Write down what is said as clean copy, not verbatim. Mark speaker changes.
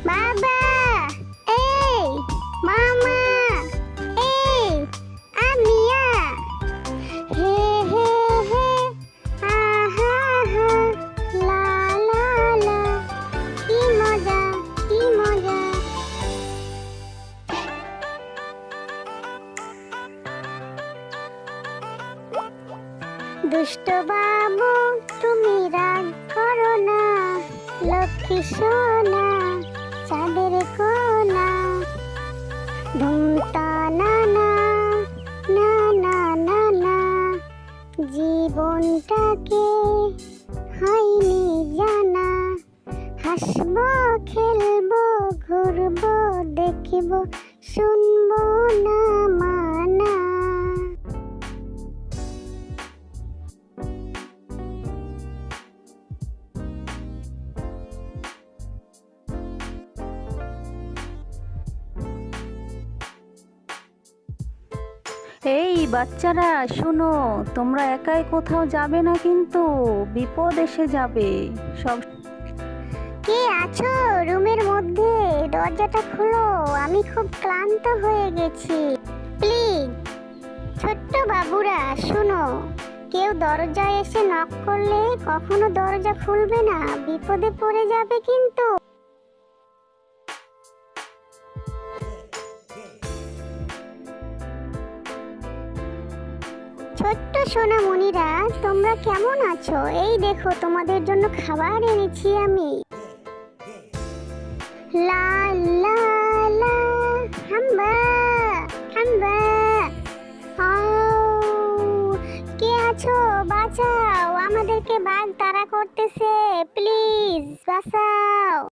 Speaker 1: বাবা, এই মামা, এই আমিয়া, হে হে হে, হা হা হা, লা লা লা, কি মজা কি মজা। দুষ্ট বাবু তুমি রাগ করো না, লক্ষ্মী সোনা চাঁদের কোনা, ধুমতা না না না না না না, জীবনটাকে হয়নি জানা, হাসবো খেলবো ঘুরবো দেখবো শুনবো না মানা।
Speaker 2: এই বাচ্চারা শোনো, তোমরা একাই কোথাও যাবে না, কিন্তু বিপদ এসে যাবে সব।
Speaker 1: কে আছো রুমের মধ্যে? দরজাটা খোলো, আমি খুব ক্লান্ত হয়ে গেছি। প্লিজ ছোট্ট বাবুরা শোনো, কেউ দরজায় এসে নক করলে কখনো দরজা খুলবে না, বিপদে পড়ে যাবে কিন্তু। ছোট্ট সোনামণিরা তোমরা কেমন আছো? এই দেখো তোমাদের জন্য খাবার এনেছি আমি। লা লা লা, হাম্বা হাম্বা। কে আছো? বাঁচাও, আমাদেরকে বাঘ তাড়া করতেছে, প্লিজ বাঁচাও।